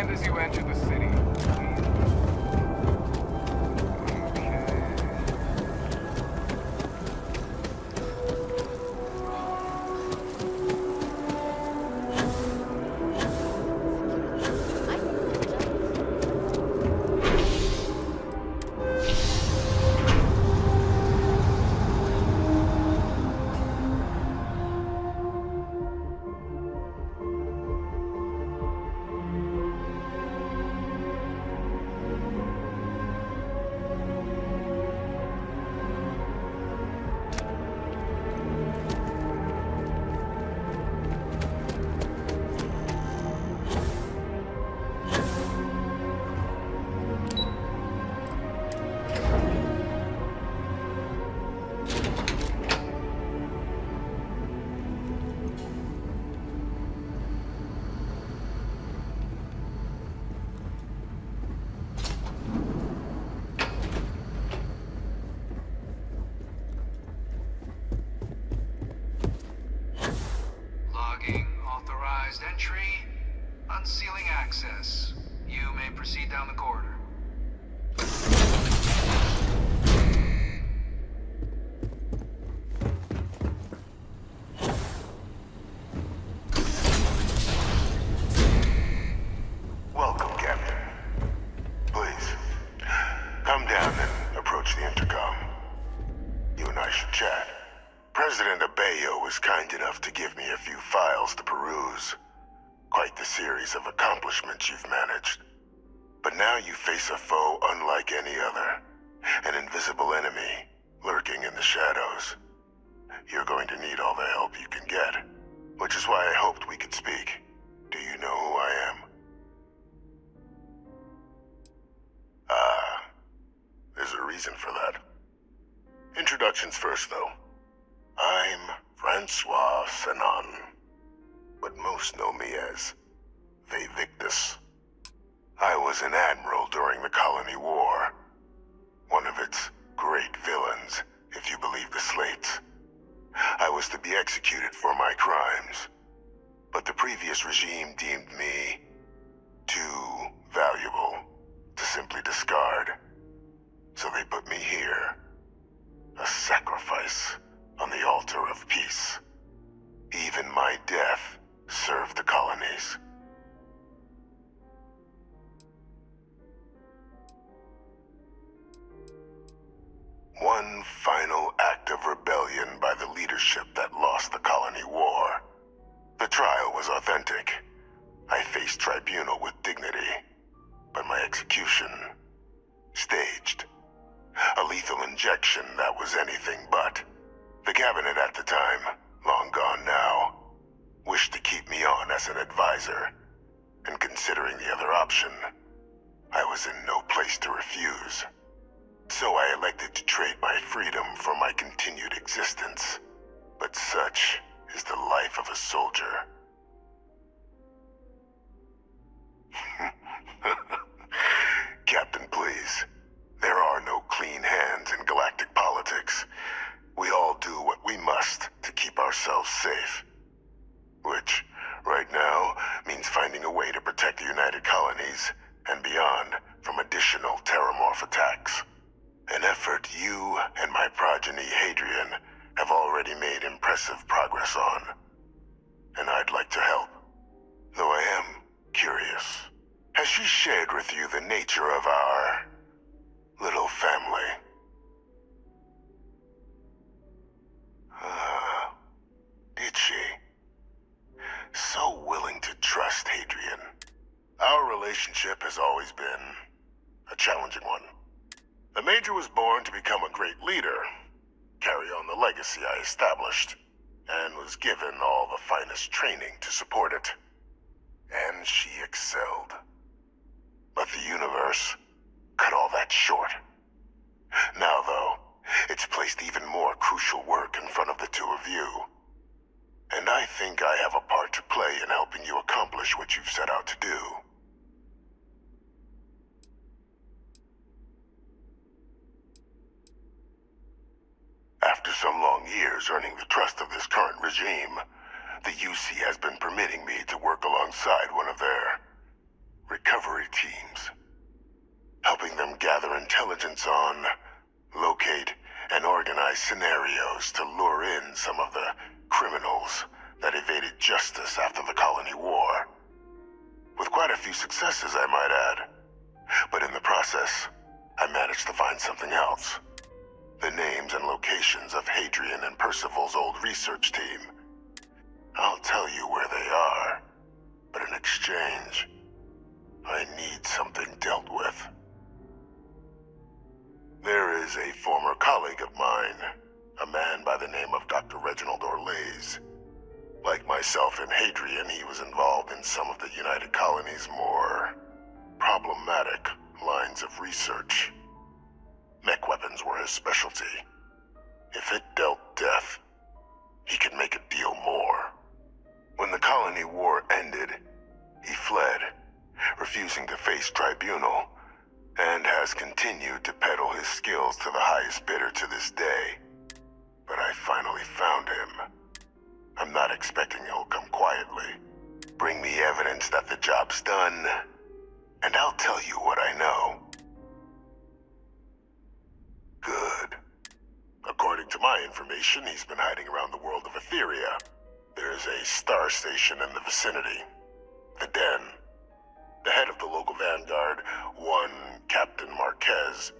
hand as you enter the city. Entry, unsealing access. You may proceed down the corridor. Welcome, Captain. Please, come down and approach the intercom. You and I should chat. President Abeyo was kind enough to give me a few files to peruse. Quite the series of accomplishments you've managed. But now you face a foe unlike any other. An invisible enemy, lurking in the shadows. You're going to need all the help you can get. Which is why I hoped we could speak. Do you know who I am? There's a reason for that. Introductions first, though. I'm Francois Sanon, but most know me as Victus. I was an admiral during the Colony War. One of its great villains, if you believe the slates. I was to be executed for my crimes, but the previous regime deemed me too valuable to simply discard. So they put me here, a sacrifice on the altar of peace. Even my death served the colonies. One final act of rebellion by the leadership that lost the colony war. The trial was authentic. I faced tribunal with dignity, but my execution, staged. A lethal injection that was anything but. The cabinet at the time, long gone now, wished to keep me on as an advisor. And considering the other option, I was in no place to refuse. So I elected to trade my freedom for my continued existence. But such is the life of a soldier. Captain, please. There are no clean hands in galactic politics. We all do what we must to keep ourselves safe. Which, right now, means finding a way to protect the United Colonies and beyond from additional terramorph attacks. An effort you and my progeny Hadrian have already made impressive progress on. And I'd like to help. Though I am curious. Has she shared with you the nature of our little family? Did she? So willing to trust Hadrian. Our relationship has always been a challenging one. The Major was born to become a great leader, carry on the legacy I established, and was given all the finest training to support it. And she excelled. But the universe cut all that short. Now, though, it's placed even more crucial work in front of the two of you. And I think I have a part to play in helping you accomplish what you've set out to do. After some long years earning the trust of this current regime, the UC has been permitting me to work alongside one of their recovery teams, helping them gather intelligence on, locate, and organize scenarios to lure in some of the criminals that evaded justice after the Colony War. With quite a few successes, I might add. But in the process, I managed to find something else. The names and locations of Hadrian and Percival's old research team. I'll tell you where they are, but in exchange, I need something dealt with. There is a former colleague of mine, a man by the name of Dr. Reginald Orlays. Like myself and Hadrian, he was involved in some of the United Colony's more problematic lines of research. Mech weapons were his specialty. If it dealt death, he could make a deal more. When the Colony War ended, he fled, refusing to face tribunal, and has continued to peddle his skills to the highest bidder to this day. But I finally found him. I'm not expecting he'll come quietly. Bring me evidence that the job's done, and I'll tell you what I know. Good. According to my information, he's been hiding around the world of Etheria. There's a star station in the vicinity. The Den. The head of the local vanguard, one Captain Marquez.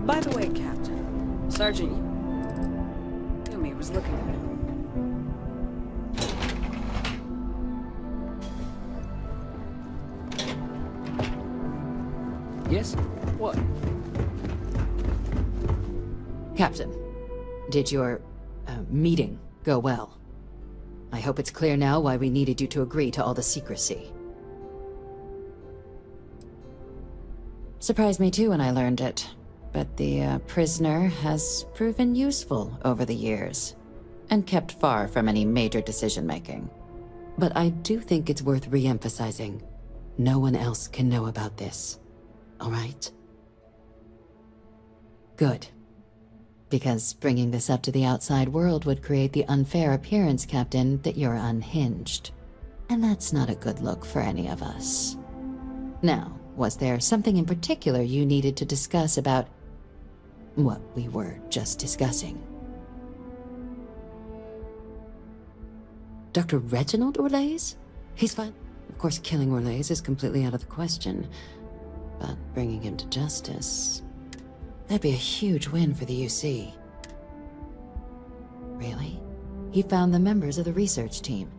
By the way, Captain, Sergeant Yumi was looking at it. Yes? What? Captain, did your meeting go well? I hope it's clear now why we needed you to agree to all the secrecy. Surprised me too when I learned it, but the prisoner has proven useful over the years, and kept far from any major decision-making. But I do think it's worth re-emphasizing. No one else can know about this. All right? Good. Because bringing this up to the outside world would create the unfair appearance, Captain, that you're unhinged. And that's not a good look for any of us. Now, was there something in particular you needed to discuss about what we were just discussing? Dr. Reginald Orlays? He's fine. Of course, killing Orlays is completely out of the question. But bringing him to justice... that'd be a huge win for the UC. Really? He found the members of the research team.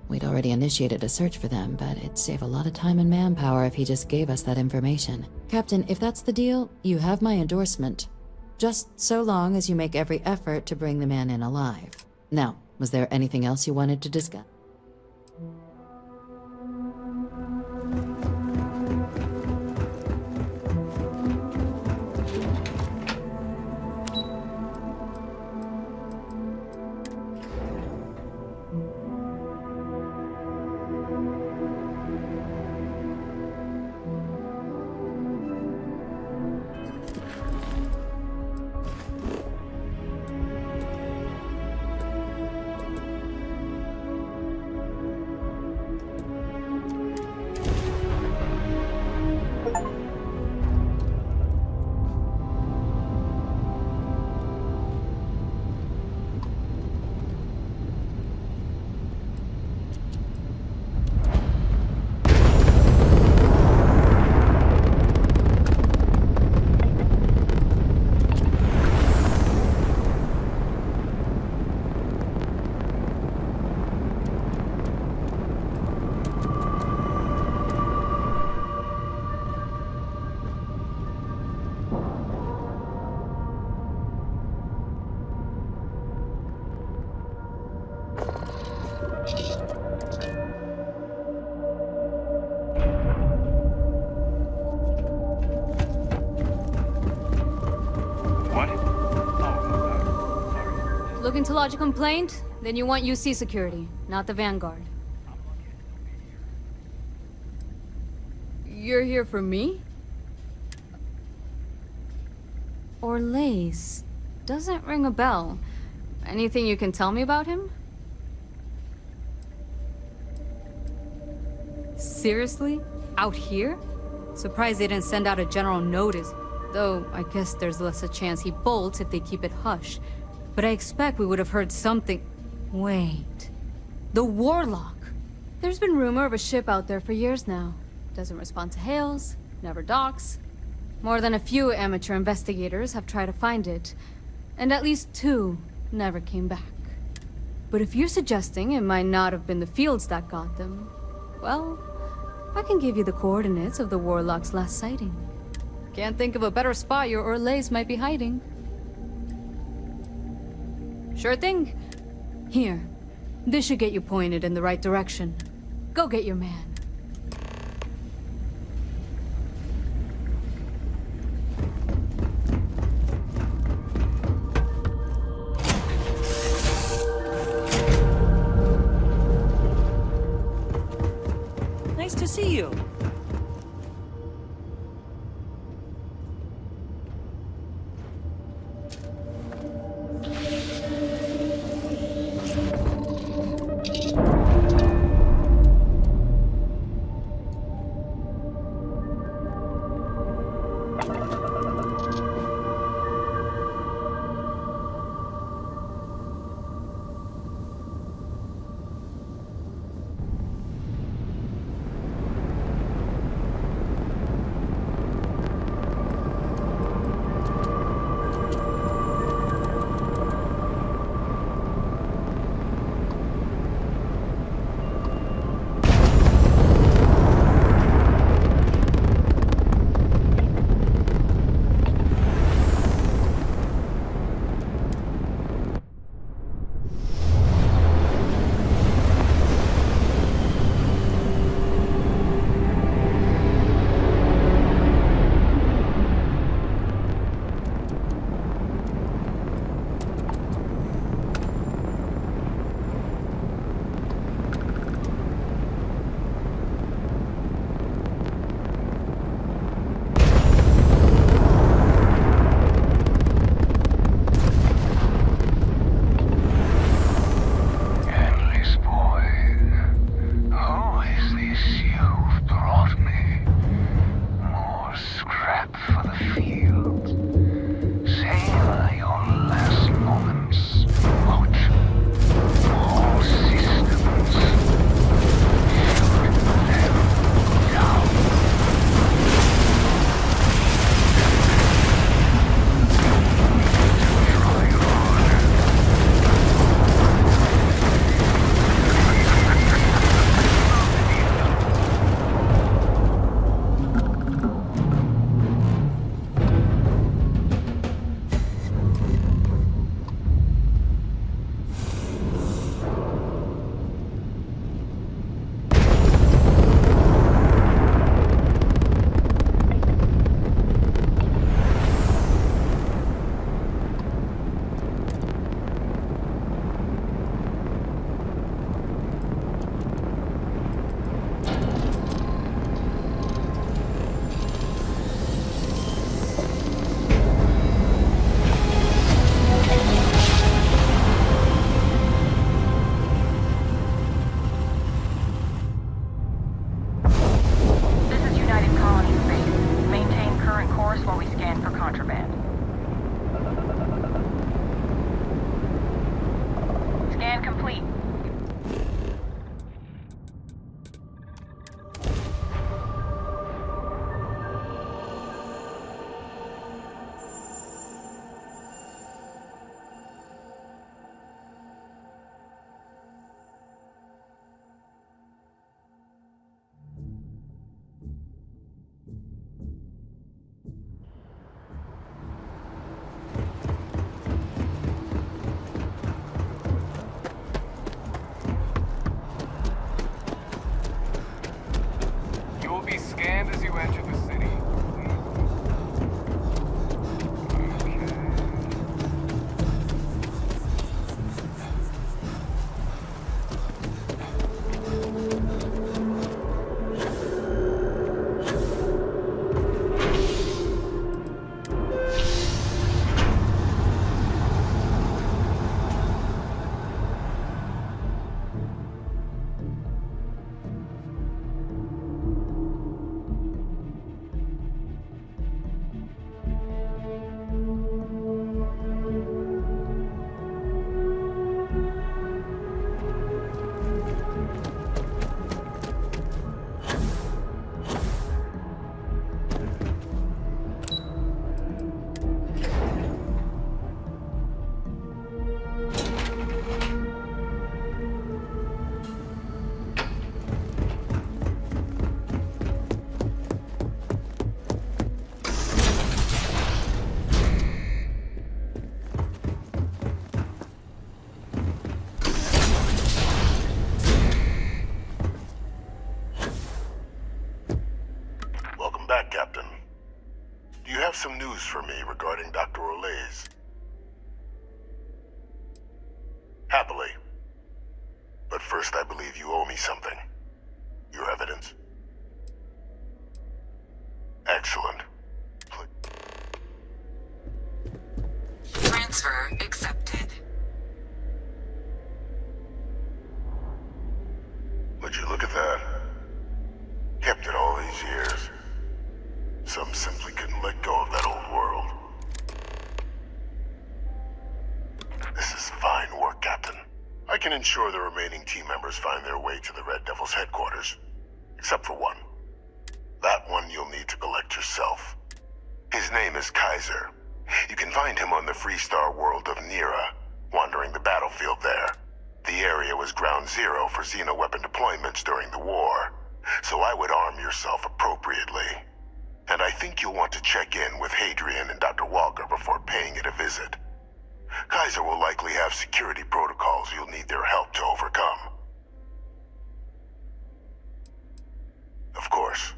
We'd already initiated a search for them, but it'd save a lot of time and manpower if he just gave us that information. Captain, if that's the deal, you have my endorsement. Just so long as you make every effort to bring the man in alive. Now, was there anything else you wanted to discuss? Looking to lodge a complaint? Then you want UC security, not the Vanguard. You're here for me? Orlace. Doesn't ring a bell. Anything you can tell me about him? Seriously? Out here? Surprised they didn't send out a general notice. Though, I guess there's less a chance he bolts if they keep it hush. But I expect we would have heard something... Wait... The Warlock! There's been rumor of a ship out there for years now. Doesn't respond to hails, never docks. More than a few amateur investigators have tried to find it. And at least 2 never came back. But if you're suggesting it might not have been the fields that got them... Well, I can give you the coordinates of the Warlock's last sighting. Can't think of a better spot your Orlace might be hiding. Sure thing. Here. This should get you pointed in the right direction. Go get your man. Nice to see you. some news for me regarding Dr. Olays? Happily. But first, I believe you owe me something. Your evidence? Excellent. Transfer accepted. Would you look at that? Kept it all these years. Some simply couldn't let go of that old world. This is fine work, Captain. I can ensure the remaining team members find their way to the Red Devil's headquarters. Except for one. That one you'll need to collect yourself. His name is Kaiser. You can find him on the Freestar world of Nira, wandering the battlefield there. The area was ground zero for xeno-weapon deployments during the war, so I would arm yourself appropriately. And I think you'll want to check in with Hadrian and Dr. Walker before paying it a visit. Kaiser will likely have security protocols you'll need their help to overcome. Of course,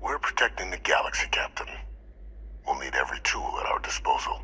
we're protecting the galaxy, Captain. We'll need every tool at our disposal.